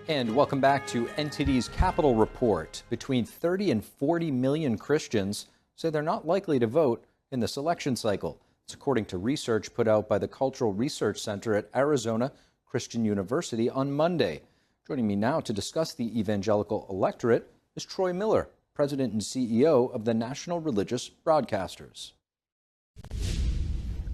And welcome back to NTD's Capital Report. Between 30 and 40 million Christians say they're not likely to vote in this election cycle. It's according to research put out by the Cultural Research Center at Arizona Christian University on Monday. Joining me now to discuss the evangelical electorate is Troy Miller, President and CEO of the National Religious Broadcasters.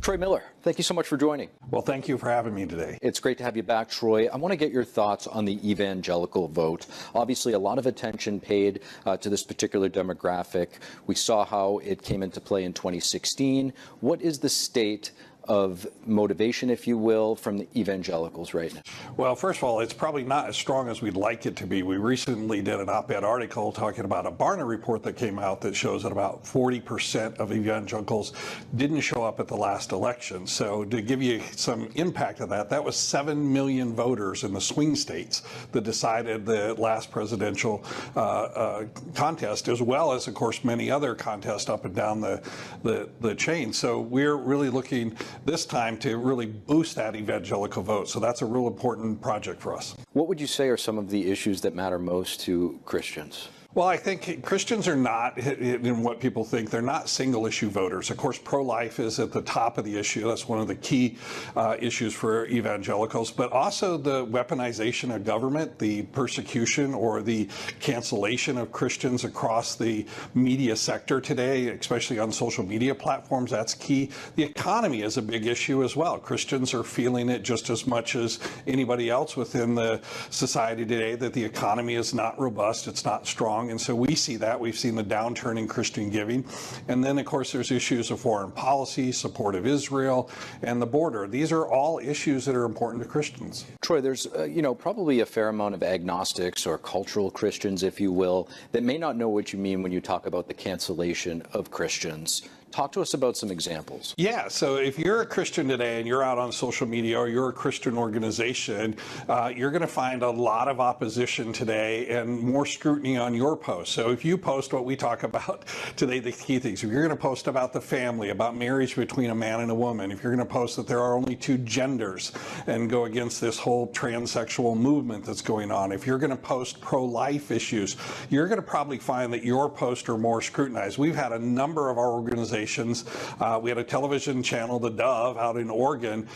Troy Miller, thank you so much for joining. Well, thank you for having me today. It's great to have you back, Troy. I want to get your thoughts on the evangelical vote. Obviously, a lot of attention paid to this particular demographic. We saw how it came into play in 2016. What is the state of motivation, if you will, from the evangelicals right now? Well, first of all, it's probably not as strong as we'd like it to be. We recently did an op-ed article talking about a Barna report that came out that shows that about 40% of evangelicals didn't show up at the last election. So to give you some impact of that, that was 7 million voters in the swing states that decided the last presidential contest, as well as, of course, many other contests up and down the chain. So we're really looking this time to really boost that evangelical vote. So that's a real important project for us. What would you say are some of the issues that matter most to Christians? Well, I think Christians are not, in what people think, they're not single-issue voters. Of course, pro-life is at the top of the issue. That's one of the key issues for evangelicals. But also the weaponization of government, the persecution or the cancellation of Christians across the media sector today, especially on social media platforms. That's key. The economy is a big issue as well. Christians are feeling it just as much as anybody else within the society today, that the economy is not robust, it's not strong. And so we see that. We've seen the downturn in Christian giving. And then, of course, there's issues of foreign policy, support of Israel, and the border. These are all issues that are important to Christians. Troy, there's, probably a fair amount of agnostics or cultural Christians, if you will, that may not know what you mean when you talk about the cancellation of Christians. Talk to us about some examples. Yeah, so if you're a Christian today and you're out on social media or you're a Christian organization, you're going to find a lot of opposition today and more scrutiny on your posts. So if you post what we talk about today, the key things, if you're going to post about the family, about marriage between a man and a woman, if you're going to post that there are only two genders and go against this whole transsexual movement that's going on, if you're going to post pro-life issues, you're going to probably find that your posts are more scrutinized. We've had a number of our organizations. We had a television channel, The Dove, out in Oregon.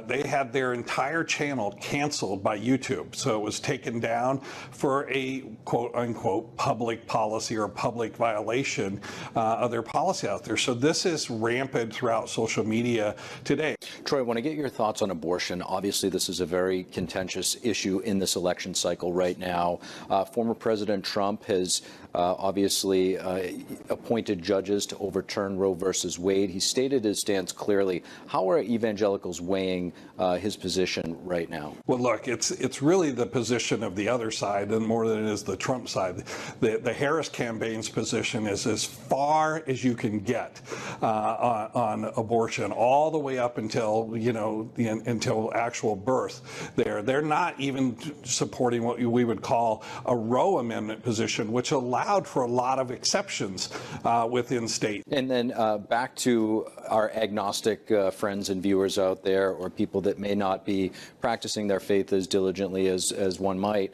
They had their entire channel canceled by YouTube. So it was taken down for a quote-unquote public policy or public violation of their policy out there. So this is rampant throughout social media today. Troy, I want to get your thoughts on abortion. Obviously, this is a very contentious issue in this election cycle right now. Former President Trump has obviously appointed judges to overturn Roe versus Wade. He stated his stance clearly. How are evangelicals weighing his position right now? Well, look, it's really the position of the other side and more than it is the Trump side. The Harris campaign's position is as far as you can get on abortion, all the way up until until actual birth. They're not even supporting what we would call a Roe Amendment position, which allowed for a lot of exceptions within state. And then back to our agnostic friends and viewers out there, or people that may not be practicing their faith as diligently as one might.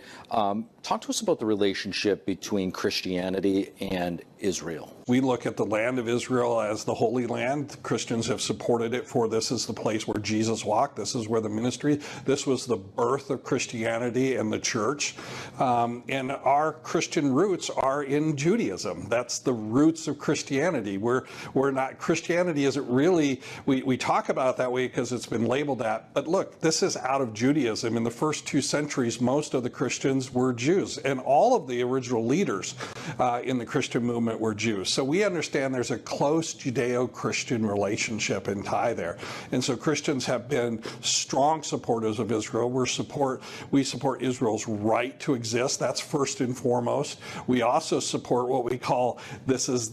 Talk to us about the relationship between Christianity and Israel. We look at the land of Israel as the Holy Land. Christians have supported it for this is the place where Jesus walked. This is where the ministry, this was the birth of Christianity and the church. And our Christian roots are in Judaism. That's the roots of Christianity. We're not, Christianity isn't really, we talk about it that way because it's been labeled that. But look, this is out of Judaism. In the first 2 centuries, most of the Christians were Jews. And all of the original leaders in the Christian movement were Jews. So we understand there's a close Judeo-Christian relationship and tie there. And so Christians have been strong supporters of Israel. We support Israel's right to exist. That's first and foremost. We also support what we call, this is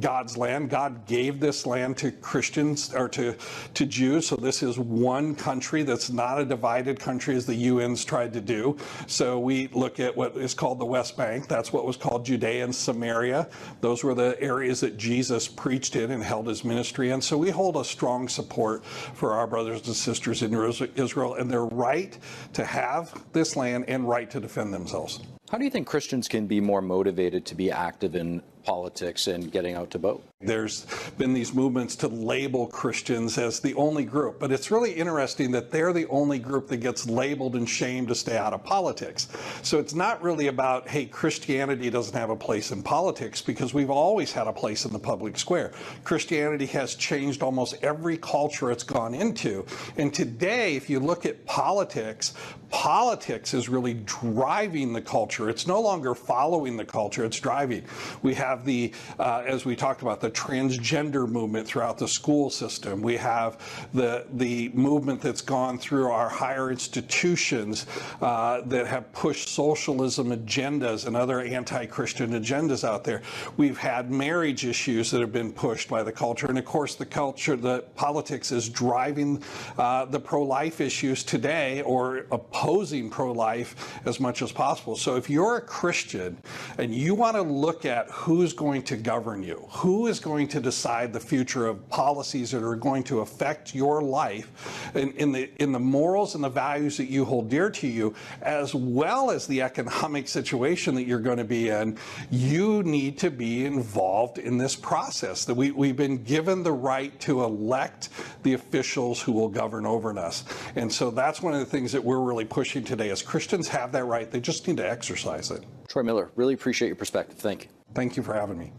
God's land. God gave this land to Christians or to Jews. So this is one country that's not a divided country as the UN's tried to do. So we look at what is called the West Bank. That's what was called Judea. Judea and Samaria. Those were the areas that Jesus preached in and held his ministry in. So we hold a strong support for our brothers and sisters in Israel and their right to have this land and right to defend themselves. How do you think Christians can be more motivated to be active in politics and getting out to vote? There's been these movements to label Christians as the only group, but it's really interesting that they're the only group that gets labeled and shamed to stay out of politics. So it's not really about, hey, Christianity doesn't have a place in politics, because we've always had a place in the public square. Christianity has changed almost every culture it's gone into. And today, if you look at politics, politics is really driving the culture. It's no longer following the culture, it's driving. We have the, as we talked about, the transgender movement throughout the school system. We have the movement that's gone through our higher institutions that have pushed socialism agendas and other anti-Christian agendas out there. We've had marriage issues that have been pushed by the culture. And of course, the culture, the politics is driving the pro-life issues today, or opposing pro-life as much as possible. So if you're a Christian and you want to look at who's going to govern you, who is going to decide the future of policies that are going to affect your life in the morals and the values that you hold dear to you, as well as the economic situation that you're going to be in, you need to be involved in this process. That we've been given the right to elect the officials who will govern over us. And so that's one of the things that we're really pushing today. As Christians have that right, they just need to exercise it. Troy Miller, really appreciate your perspective. Thank you. Thank you for having me.